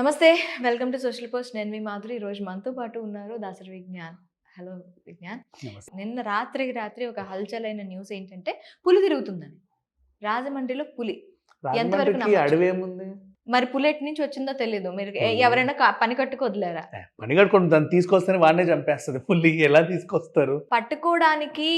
నమస్తే. Welcome to social post. నేను మీ మాధురి. ఈరోజు మనతో పాటు ఉన్నారు దాసరి విజ్ఞాన్. హలో విజ్ఞాన్. నమస్తే. నిన్న రాత్రికి రాత్రి ఒక హల్చల్ అయిన న్యూస్ ఏంటంటే పులి తిరుగుతుందని. రాజమండ్రిలో పులి. ఎంతవరకు రాజమండ్రికి నమ్మొచ్చు? అడవేముంది? మరి పులి ఎటు నుంచి వచ్చిందో తెలీదు. మీరు పులి ఎవరైనా పని కట్టుకు వదిలారా? పని కట్టుకొని దాన్ని తీసుకొస్తేనే వాడినే చంపేస్తది. పులి ఎలా తీసుకొస్తారు? పట్టుకోవడానికి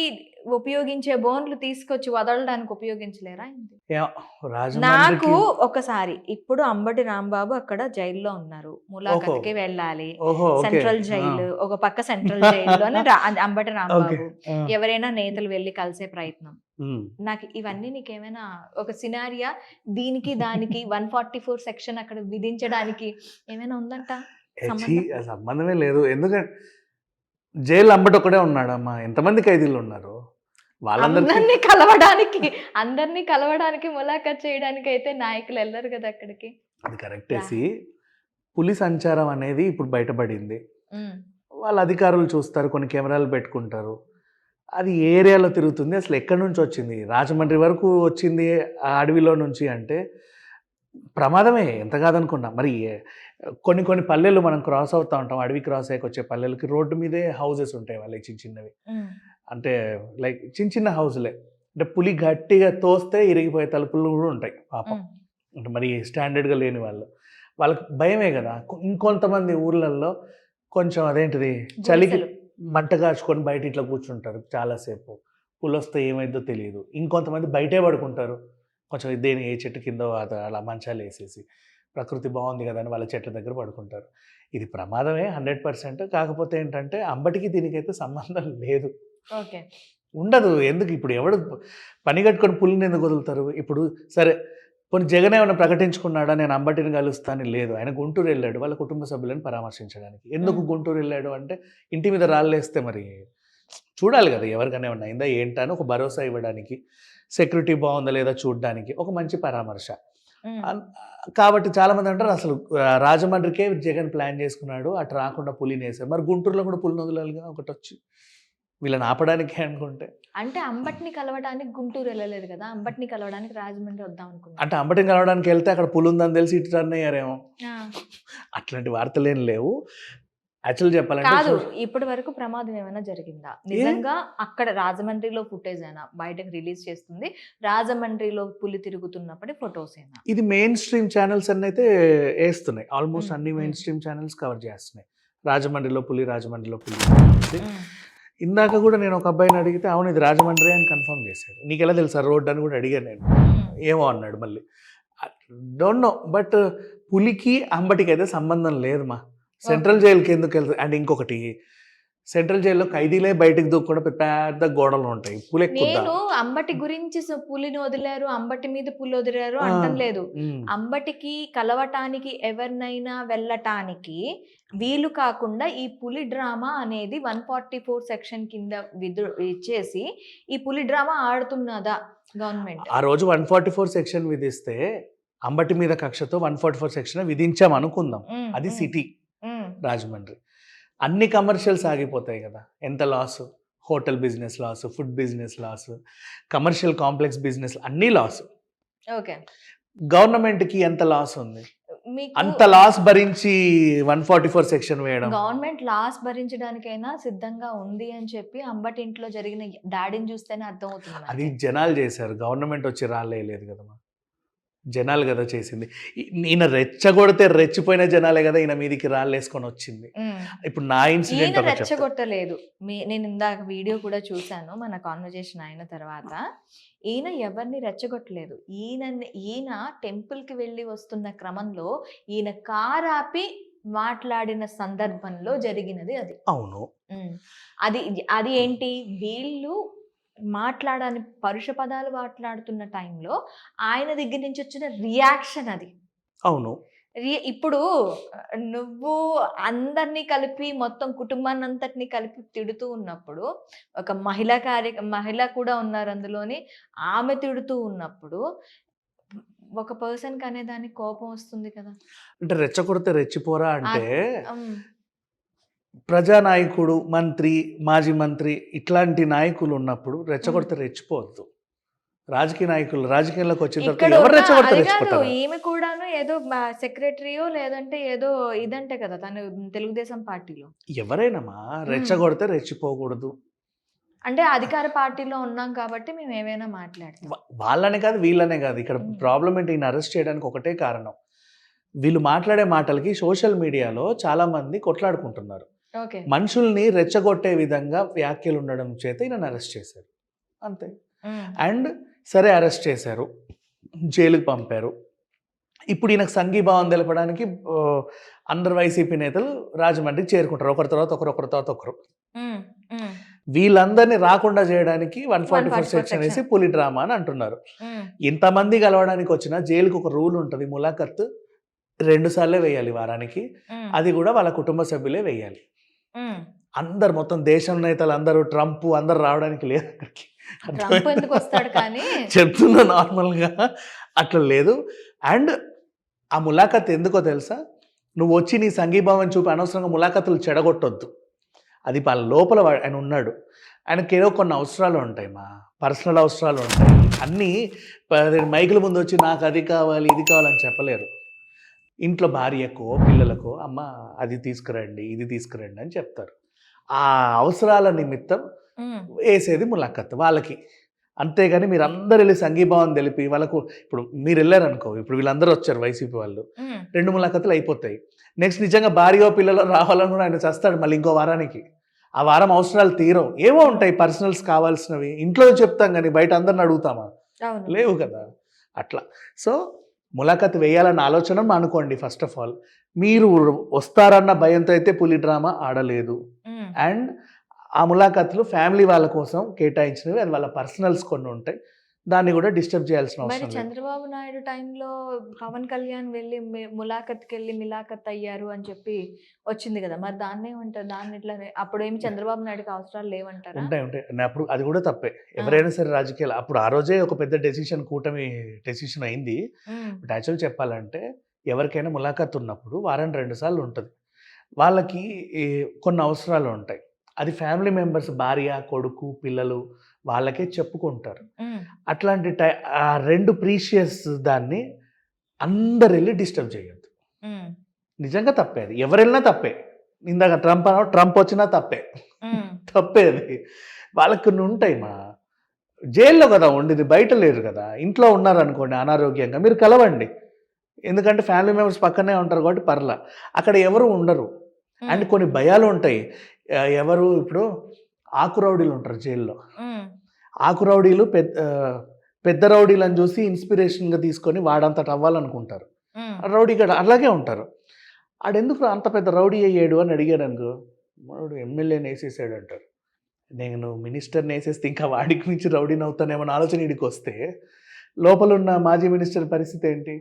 ఉపయోగించే బోన్లు తీసుకొచ్చి వదలడానికి ఉపయోగించలేరా ఏంటి? ఏమో నాకు రాజమండ్రికి ఒకసారి ఇప్పుడు అంబటి రాంబాబు అక్కడ జైల్లో ఉన్నారు. ఓహో! ములాఖత్‌కి వెళ్ళాలి. ఓహో! ఓకే. సెంట్రల్ ఆ! జైలు. ఒక పక్క సెంట్రల్ జైల్లోనే అంబటి ఓకే. రాంబాబు. ఆ! ఎవరైనా నేతలు వెళ్లి కలిసే ప్రయత్నం. హ్మ్. నాకు ఇవన్నీ నీకేమైనా ఒక సినారియా దీనికి దానికి 144 సెక్షన్ అక్కడ విధించడానికి ఏమైనా ఉందంట ఛీ! సంబంధం? సంబంధమే లేదు. ఎందుకంటే జైల్లో అంబటి ఒక్కడే ఉన్నాడమ్మా. ఎంతమంది ఖైదీలు ఉన్నారు? వాళ్ళందరికీ అందరినీ కలవడానికి ములాఖత్ చేయడానికి అయితే నాయకులు ఎళ్లరు కదా అక్కడికి. అది రా. కరెక్టేసి పులి సంచారం అనేది ఇప్పుడు బయటపడింది. హ్మ్. వాళ్ళ అధికారులు చూస్తారు. కొన్ని కెమెరాలు పెట్టుకుంటారు. అది ఏ ఏరియాలో తిరుగుతుంది? అసలు ఎక్కడి నుంచి వచ్చింది? రాజమండ్రి వరకు వచ్చింది ఆ అడవిలో నుంచి అంటే ప్రమాదమే ఎంత కాదనుకున్నా. మరి కొన్ని కొన్ని పల్లెలు మనం క్రాస్ అవుతా ఉంటాం. అడవి క్రాస్ అయ్యకొచ్చే పల్లెలకి రోడ్డు మీదే హౌసెస్ ఉంటాయి వాళ్ళయి చిన్న చిన్నవి. హ్మ్. అంటే లైక్ చిన్న చిన్న హౌసులే. అంటే పులి గట్టిగా తోస్తే ఇరిగిపోయే తలుపులు కూడా ఉంటాయి పాపం. హ్మ్. అంటే మరి స్టాండర్డ్‌గా లేని వాళ్ళు. వాళ్ళకి భయమే గదా! ఇంకొంతమంది ఊర్లల్లో కొంచెం అదేంటిది చలికి గుడిసెలు. మంట కాచుకొని బయట ఇట్లా కూర్చుంటారు చాలా సేపు. పులొస్తే ఏమైద్దో తెలీదు. ఇంకొంతమంది బయటే పడుకుంటారు. కొంచెం ఏ చెట్టు కిందో అలా మంచాలేసేసి. ప్రకృతి బావుంది గదా! అని వాళ్ళ చెట్ల దగ్గర పడుకుంటారు. ఇది ప్రమాదమే 100%. కాకపోతే ఏంటంటే అంబటికి దీనికైతే సంబంధం లేదు. ఓకే. ఉండదు. ఎందుకు ఇప్పుడు ఎవడు పని కట్టుకొని పులిని ఎందుకు వదులుతారు? ఇప్పుడు సరే పోనీ జగన్ ఏమన్నా ప్రకటించుకున్నాడా? నేను అంబటిని కలుస్తా అని లేదు. ఆయన గుంటూరు ఎళ్ళాడు. వాళ్ళ కుటుంబ సభ్యులను పరామర్శించడానికి. ఎందుకు హ్మ్. గుంటూరు ఎళ్ళాడు అంటే ఇంటి మీద రాళ్ళేస్తే మరి చూడాలి గదా! ఎవరికైనా ఏమన్నా అయిందా ఏంటా అని ఒక భరోసా ఇవ్వడానికి, సెక్యూరిటీ బావుందా లేదా చూడ్డానికి ఒక మంచి పరామర్శ. హ్మ్. అన్ కాబట్టి చాలామంది అంటారు అసలు రాజమండ్రికే జగన్ ప్లాన్ చేసుకున్నాడు. అటు రాకుండా పులినేసారు. మరి గుంటూరులో కూడా పులిని వదలాలిగా ఒకటొచ్చి. వీళ్ళని ఆపడానికే అనుకుంటే. అంటే అంబటిని కలవడానికి గుంటూరు ఎళ్ళలేదు కదా! అంబటిని కలవడానికి రాజమండ్రి వద్దాం అనుకున్నారు. అంటే అంబటిని కలవడానికి ఎళ్తే అక్కడ పులుందని తెలిసి ఇటు టర్న్ అయ్యారేమో! ఆ! అట్లాంటి వార్తలేం లేవు. యాక్చువల్‌గా చెప్పాలంటే కాదు. ఇప్పటి వరకు ప్రమాదం ఏమైనా జరిగిందా? ఏ నిజంగా అక్కడ రాజమండ్రిలో ఫుటేజేనా బయటకి రిలీజ్ చేస్తుంది? రాజమండ్రిలో పులి తిరుగుతున్నప్పటి ఫోటోసేనా? ఇది మెయిన్ స్ట్రీమ్ ఛానెల్స్ అన్నయితే ఏస్తున్నాయి. ఆల్‌మోస్ట్ హ్మ్. అన్ని హ్మ్. మెయిన్ స్ట్రీమ్ ఛానెల్స్ కవర్ చేస్తున్నాయి. రాజమండ్రిలో పులి, రాజమండ్రిలో పులి అనేసి. హ్మ్. ఇందాక గూడా నేను ఒక అబ్బాయిని అడిగితే అవును ఇది రాజమండ్రే అని కన్ఫర్మ్ చేశాడు. నీకెలా తెలుసా రోడ్ అని గూడా అడిగాను నేను. హ్మ్. ఏమో అన్నాడు మళ్ళీ. Don't know. బట్ పులికి, అంబటికైతే సంబంధం లేదు మా. ఓకే. సెంట్రల్ జైలుకి ఎందుకెళ్తది? అండ్ ఇంకొకటి సెంట్రల్ జైల్‌లో ఖైదీలే బయటికి దూకకుండా పెద్ద పెద్ద గోడలుంటాయి. పులెక్కుద్దా? నేను అంబటి గురించి పులిని వదిలారు, అంబటి మీద పులి వదిలారు ఆ! అంటం లేదు. హ్మ్. అంబటికి కలవటానికి ఎవరినైనా వెళ్ళటానికి వీలు కాకుండా ఈ పులి డ్రామా అనేది 144 సెక్షన్ కింద ఇచ్చేసి ఈ పులి డ్రామా ఆడుతున్నదా గవర్నమెంట్? ఆ రోజు 144 సెక్షన్ విధిస్తే, అంబటి మీద కక్షతో 144 సెక్షన్ విధించామనుకుందాం. హ్మ్. అది హ్మ్. సిటీ హ్మ్. రాజమండ్రి. అన్ని కమర్షియల్స్ ఆగిపోతాయి గదా! ఎంత loss? Hotel business loss, food business loss, commercial complex business అన్నీ లాసు. ఓకే. గవర్నమెంట్‌కి ఎంత లాస్ ఉంది? మీకు అంత లాస్ భరించి 144 సెక్షన్ వేయడం. గవర్నమెంట్ లాస్ భరించడానికైనా సిద్ధంగా ఉంది అని చెప్పి అంబటి ఇంట్లో జరిగిన దాడిని చూస్తేనే అర్థమవుతుంది అది మనకి. జనాలు జేశారు. గవర్నమెంట్ వచ్చి రాళ్ళేయలేదు గదమ్మా! జనాలు గదా చేసింది. ఈయన రెచ్చగొడితే రెచ్చిపోయిన జనాలే గదా! ఈయన మీదికి రాళ్ళేసుకొనొచ్చింది. హ్మ్. ఇప్పుడు నా ఇన్సిడెంట్ ఈయన ఒకటి చెప్తా. రెచ్చగొట్టలేదు. నేను ఇందాక వీడియో కూడా చూసాను. మన కన్వర్జేషన్ అయిన తర్వాత. ఈయన ఎవరిని రెచ్చగొట్టలేదు. ఈయన టెంపుల్‌కి వెళ్లి వస్తున్న క్రమంలో ఈయన కార్ ఆపి మాట్లాడిన సందర్భంలో జరిగినది అది. అవును. హ్మ్. అది అది ఏంటి? వీళ్ళు పరుష పదాలు మాట్లాడుతున్న టైంలో ఆయన దగ్గర నుంచి వచ్చిన రియాక్షన్ అది. అవును. ఇప్పుడు నువ్వు అందరిని కలిపి మొత్తం కుటుంబాన్నంతటిని కలిపి తిడుతూ ఉన్నప్పుడు, ఒక మహిళ కూడా ఉన్నారు అందులోని. ఆమె తిడుతూ ఉన్నప్పుడు, ఒక పర్సన్‌కి అనేదానికి కోపం వస్తుంది కదా! అంటే రెచ్చగొడితే రెచ్చిపోరా అంటే, ఆహ్, హ్మ్. ప్రజానాయకుడు, మంత్రి, మాజీ మంత్రి ఇట్లాంటి నాయకులున్నప్పుడు హ్మ్. రెచ్చగొడితే రెచ్చిపోవద్దు. రాజకీయ నాయకులు రాజకీయాల్లోకి వచ్చిన తర్వాత ఇక్కడ ఎవరు ఉన్న రెచ్చగొడతారు అది కాదు, రెచ్చిపోతారు. ఈమె కూడాను ఏదో సెక్రటరీయో లేదంటే ఏదో ఇదంటే కదా తను తెలుగుదేశం పార్టీలో. ఎవరైనామా రెచ్చగొడితే రెచ్చిపోకూడదు. అంటే అధికార పార్టీలో ఉన్నాం కాబట్టి మేము ఏమైనా మాట్లాడతాం. వాళ్ళనే కాదు వీళ్ళనే కాదు. ఇక్కడ మ్మ్. ప్రాబ్లం ఏంటి, ఈయన అరెస్ట్ చేయడానికి ఒకటే కారణం. వీళ్ళు మాట్లాడే మాటలకి సోషల్ మీడియాలో చాలా మంది కొట్లాడుకుంటున్నారు. ఓకే. మనుషుల్ని రెచ్చగొట్టే విధంగా వ్యాఖ్యలు ఉండడం చేత ఈయనను అరెస్ట్ చేశారు అంతే. అండ్ సరే అరెస్ట్ చేశారు, జైలుకి పంపారు. ఇప్పుడు ఈయనకు సంఘీభావం తెలపడానికి అందరు వైసీపీ నేతలు రాజమండ్రికి చేరుకుంటారు, ఒకరి తర్వాత ఒకరు, ఒకరి తర్వాత ఒకరు. వీళ్ళందరినీ రాకుండా చేయడానికి 144 సెక్షన్ వేసి పులి డ్రామా అని అంటున్నారు. ఇంతమంది కలవడానికి వచ్చినా జైలుకి ఒక రూల్ ఉంటుంది, ములాఖత్ 2 సార్లే వేయాలి వారానికి, అది కూడా వాళ్ళ కుటుంబ సభ్యులే వేయాలి. అందరు మొత్తం దేశం నేతలు అందరూ, ట్రంప్ అందరు రావడానికి లేదు అక్కడికి. ట్రంప్ ఎందుకు వస్తాడు కానీ చెప్తున్నా నార్మల్గా, అట్లా లేదు. అండ్ ఆ ములాఖత్ ఎందుకో తెలుసా, నువ్వు వచ్చి నీ సంఘీభావం చూపి అనవసరంగా ములాఖతులు చెడగొట్టొద్దు. అది వాళ్ళ లోపల ఆయన ఉన్నాడు, ఆయనకి ఏదో కొన్ని అవసరాలు ఉంటాయి, మా పర్సనల్ అవసరాలు ఉంటాయి. అన్నీ మైకుల ముందు వచ్చి నాకు అది కావాలి ఇది కావాలని చెప్పలేరు. ఇంట్లో భార్యకో పిల్లలకో అమ్మ అది తీసుకురండి ఇది తీసుకురండి అని చెప్తారు. ఆ అవసరాల నిమిత్తం వేసేది ములాఖత్ వాళ్ళకి. అంతేగాని మీరు అందరు వెళ్ళి సంఘీభావం తెలిపి వాళ్ళకు, ఇప్పుడు మీరు వెళ్ళారనుకో, ఇప్పుడు వీళ్ళందరూ వచ్చారు వైసీపీ వాళ్ళు, 2 ములాఖతులు అయిపోతాయి. నెక్స్ట్ నిజంగా భార్య పిల్లలు రావాలని కూడా ఆయన చేస్తాడు మళ్ళీ ఇంకో వారానికి. ఆ వారం అవసరాలు తీరవు, ఏమో ఉంటాయి పర్సనల్స్ కావాల్సినవి, ఇంట్లో చెప్తాం కానీ బయట అందరిని అడుగుతామా, లేవు కదా అట్లా. సో ములాఖత్ వేయాలన్న ఆలోచన అనుకోండి. ఫస్ట్ ఆఫ్ ఆల్ మీరు వస్తారన్న భయంతో అయితే పులి డ్రామా ఆడలేదు. అండ్ ఆ ములాఖతులు ఫ్యామిలీ వాళ్ళ కోసం కేటాయించినవి, అది వాళ్ళ పర్సనల్స్ కొన్ని ఉంటాయి, దాన్ని కూడా డిస్టర్బ్ చేయాల్సిన మరి అవసరం లేదు. చంద్రబాబు నాయుడు టైంలో పవన్ కళ్యాణ్ వెళ్ళి ములాఖత్కి వెళ్ళి మిలాఖత్ అయ్యారు అని చెప్పి వచ్చింది కదా, మరి దాన్ని ఏమంటారు, దాన్ని ఇట్లా అప్పుడు ఏమి చంద్రబాబు నాయుడుకి అవసరాలు లేవంటారా? ఉంటాయి ఉంటాయి. అప్పుడు అది కూడా తప్పే, ఎవరైనా సరే రాజకీయాలు. అప్పుడు ఆ రోజే ఒక పెద్ద డెసిషన్, కూటమి డెసిషన్ అయింది. బట్ యాక్చువల్ చెప్పాలంటే ఎవరికైనా ములాఖత్ ఉన్నప్పుడు వారానికి 2 సార్లు ఉంటుంది. వాళ్ళకి కొన్ని అవసరాలు ఉంటాయి, అది ఫ్యామిలీ మెంబర్స్ భార్య కొడుకు పిల్లలు వాళ్ళకే చెప్పుకుంటారు. అట్లాంటి ఆ 2 ప్రీషియస్ దాన్ని అందరు వెళ్ళి డిస్టర్బ్ చేయొద్దు. నిజంగా తప్పే, అది ఎవరు వెళ్ళినా తప్పే. ఇందాక ట్రంప్ వచ్చినా తప్పే, తప్పే అది. వాళ్ళకి కొన్ని ఉంటాయి, మా జైల్లో కదా ఉండేది, బయట లేరు కదా. ఇంట్లో ఉన్నారనుకోండి అనారోగ్యంగా, మీరు కలవండి, ఎందుకంటే ఫ్యామిలీ మెంబర్స్ పక్కనే ఉంటారు కాబట్టి పర్లా. అక్కడ ఎవరు ఉండరు. అండ్ కొన్ని భయాలు ఉంటాయి. ఎవరు ఇప్పుడు ఆకు రౌడీలు ఉంటారు జైల్లో, ఆకు రౌడీలు పెద్ద రౌడీలను చూసి ఇన్స్పిరేషన్గా తీసుకొని వాడంతట అవ్వాలనుకుంటారు. రౌడీ గడ అలాగే ఉంటారు. ఆడెందుకు అంత పెద్ద రౌడీ అయ్యాడు అని అడిగాడు అనుకో, వాడు ఎమ్మెల్యేని వేసేసాడు అంటారు. నేను మినిస్టర్ని వేసేస్తే ఇంకా వాడికి మించి రౌడీని అవుతానేమో ఆలోచన వీడికి వస్తే, లోపల ఉన్న మాజీ మినిస్టర్ పరిస్థితి ఏంటి?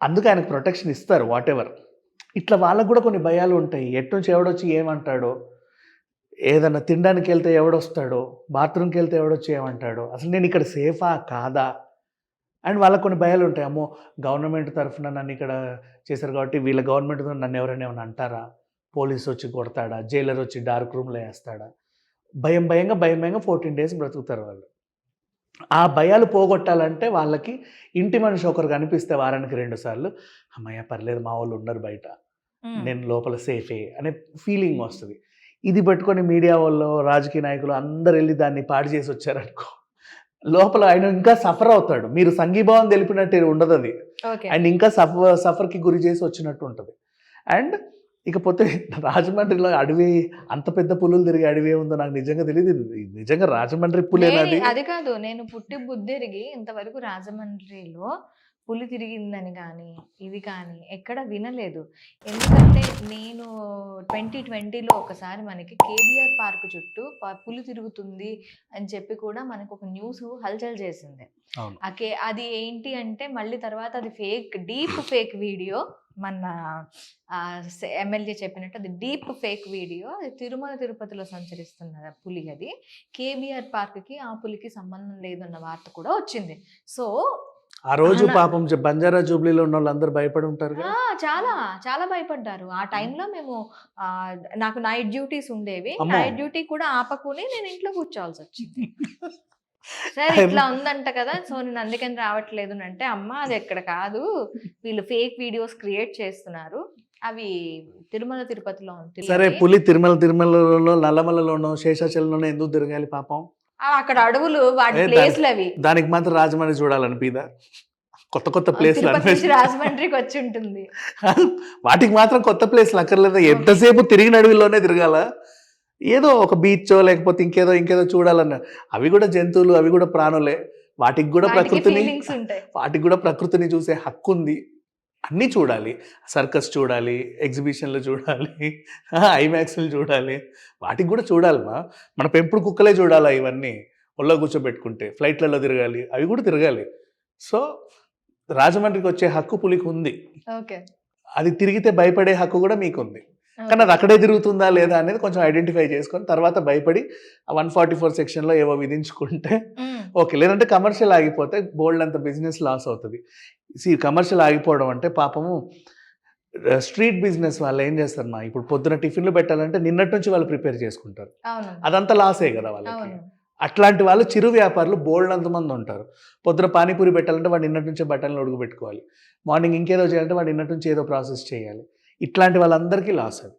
అందుకే ఆయనకు ప్రొటెక్షన్ ఇస్తారు వాట్ ఎవర్. ఇట్లా వాళ్ళకు కూడా కొన్ని భయాలు ఉంటాయి, ఎట్నుంచి ఎవడొచ్చి ఏమంటాడో, ఏదన్నా తినడానికి వెళ్తే ఎవడొస్తాడో, బాత్రూమ్కి వెళ్తే ఎవడొచ్చి ఏమంటాడో, అసలు నేను ఇక్కడ సేఫా కాదా. అండ్ వాళ్ళకు కొన్ని భయాలు ఉంటాయి, అమ్మో గవర్నమెంట్ తరఫున నన్ను ఇక్కడ చేశారు కాబట్టి వీళ్ళ గవర్నమెంట్ నన్ను ఎవరైనా ఏమైనా అంటారా, పోలీసు వచ్చి కొడతాడా, జైలర్ వచ్చి డార్క్ రూమ్లో వేస్తాడా, భయంగా 14 డేస్ బ్రతుకుతారు వాళ్ళు. ఆ భయాలు పోగొట్టాలంటే వాళ్ళకి ఇంటి మనిషి ఒకరు కనిపిస్తే వారానికి 2 సార్లు, అమ్మయ్య పర్లేదు మా వాళ్ళు ఉన్నారు బయట, నేను లోపల సేఫే అనే ఫీలింగ్ వస్తుంది. ఇది పెట్టుకొని మీడియా వాళ్ళు రాజకీయ నాయకులు అందరు వెళ్ళి దాన్ని పాడు చేసి వచ్చారనుకో, లోపల ఆయన ఇంకా సఫర్ అవుతాడు. మీరు సంఘీభావం తెలిపినట్టు ఉండదు అది, అండ్ ఇంకా సఫర్కి గురి చేసి వచ్చినట్టు ఉంటుంది. అండ్ ఇకపోతే రాజమండ్రిలో అడవి, అంత పెద్ద పులులు తిరిగి అడవి ఉందో నాకు నిజంగా తెలియదు. నిజంగా రాజమండ్రి పులేనది. అది కాదు, నేను పుట్టి బుద్ధిరిగి ఇంతవరకు రాజమండ్రిలో పులి తిరిగిందని కానీ ఇది కానీ ఎక్కడ వినలేదు. ఎందుకంటే నేను 2020లో ఒకసారి మనకి కేబీఆర్ పార్క్ చుట్టూ పులి తిరుగుతుంది అని చెప్పి కూడా మనకు ఒక న్యూస్ హల్చల్ చేసింది. అది ఏంటి అంటే మళ్ళీ తర్వాత అది డీప్ ఫేక్ వీడియో. మన ఎమ్మెల్యే చెప్పినట్టు అది డీప్ ఫేక్ వీడియో. అది తిరుమల తిరుపతిలో సంచరిస్తున్న పులి, అది కేబీఆర్ పార్క్కి ఆ పులికి సంబంధం లేదన్న వార్త కూడా వచ్చింది. సో ఆ రోజు పాపం బంజారా జూబ్లీలో ఉన్న వాళ్ళందరూ భయపడి ఉంటారు, చాలా చాలా భయపడ్డారు. ఆ టైంలో మేము నాకు నైట్ డ్యూటీస్ ఉండేవి, నైట్ డ్యూటీ కూడా ఆపకుని నేను ఇంట్లో కూర్చోవాల్సి వచ్చింది. సార్ ఇట్లా ఉందంట కదా, సో నేను అందుకని రావట్లేదు అని అంటే, అమ్మ అది ఎక్కడ కాదు, వీళ్ళు ఫేక్ వీడియోస్ క్రియేట్ చేస్తున్నారు, అవి తిరుమల తిరుపతిలో ఉంది. సరే పులి తిరుమలలోనో నల్లమలలోనో శేషాచలంలోనో ఎందుకు తిరగాలి పాపం? అక్కడ అడవులు, వాటి ఏ ప్లేస్లు అవి. దానికి మాత్రం రాజమండ్రి చూడాలనిపిదా? కొత్త కొత్త ప్లేస్లు తిరుపతి నుంచి రాజమండ్రికి వచ్చి ఉంటుంది. వాటికి మాత్రం కొత్త ప్లేస్లు అక్కర్లేదు, ఎంతసేపు తిరిగిన అడవిలోనే తిరగాల? ఏదో ఒక బీచో లేకపోతే ఇంకేదో చూడాలన్న, అవి కూడా జంతువులు, అవి కూడా ప్రాణులే, వాటికి కూడా ప్రకృతిని ఫీలింగ్స్ ఉంటాయి. వాటికి కూడా ప్రకృతిని చూసే హక్కు ఉంది. అన్నీ చూడాలి, సర్కస్ చూడాలి, ఎగ్జిబిషన్లు చూడాలి, ఐమాక్స్లు చూడాలి, వాటికి కూడా చూడాలి. మన పెంపుడు కుక్కలే చూడాలా ఇవన్నీ? ఒళ్ళో కూర్చోబెట్టుకుంటే ఫ్లైట్లలో తిరగాలి, అవి కూడా తిరగాలి. సో రాజమండ్రికి వచ్చే హక్కు పులికి ఉంది, ఓకే, అది తిరిగితే భయపడే హక్కు కూడా మీకుంది. కానీ అది అక్కడే తిరుగుతుందా లేదా అనేది కొంచెం ఐడెంటిఫై చేసుకొని తర్వాత భయపడి 144 సెక్షన్లో ఏవో విధించుకుంటే ఓకే. లేదంటే కమర్షియల్ ఆగిపోతే బోల్డ్ అంత బిజినెస్ లాస్ అవుతుంది. కమర్షియల్ ఆగిపోవడం అంటే పాపము స్ట్రీట్ బిజినెస్ వాళ్ళు ఏం చేస్తారు ఇప్పుడు పొద్దున టిఫిన్లు పెట్టాలంటే నిన్నటి నుంచి వాళ్ళు ప్రిపేర్ చేసుకుంటారు, అదంతా లాసే కదా వాళ్ళకి. అట్లాంటి వాళ్ళు చిరు వ్యాపారులు బోల్డ్ అంతమంది ఉంటారు. పొద్దున పానీపూరి పెట్టాలంటే వాడు నిన్నటి నుంచే బట్టలను ఉడుగు పెట్టుకోవాలి, మార్నింగ్ ఇంకేదో చేయాలంటే వాడు నిన్నటి నుంచి ఏదో ప్రాసెస్ చేయాలి. ఇట్లాంటి వాళ్ళందరికీ లాస్ అది.